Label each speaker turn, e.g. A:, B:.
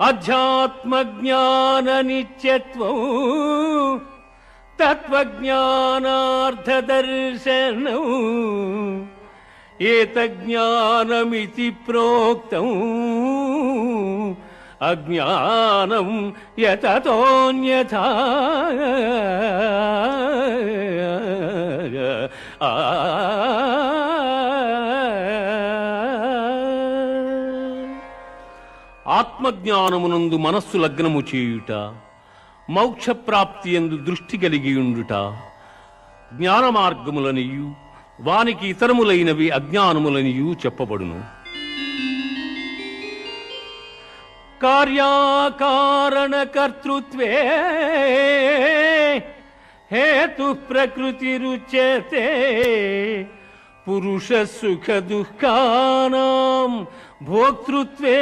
A: అధ్యాత్మజ్ఞాన నిత్యత్వం తత్వజ్ఞానార్థదర్శనం ఏతజ్ఞానమితి ప్రోక్తం అజ్ఞానం యతతోన్యథా. ఆత్మజ్ఞానమునందు మనస్సు లగ్నము చేయుట, మోక్షప్రాప్తి యందు దృష్టి కలిగియుండుట జ్ఞాన మార్గములనియు వానికి ఇతరములైనవి అజ్ఞానములనియు చెప్పబడును. కార్యాకారణ కర్తృత్వే హేతు ప్రకృతిరుచ్యతే పురుష సుఖ దుఃఖానాం భోక్తృత్వే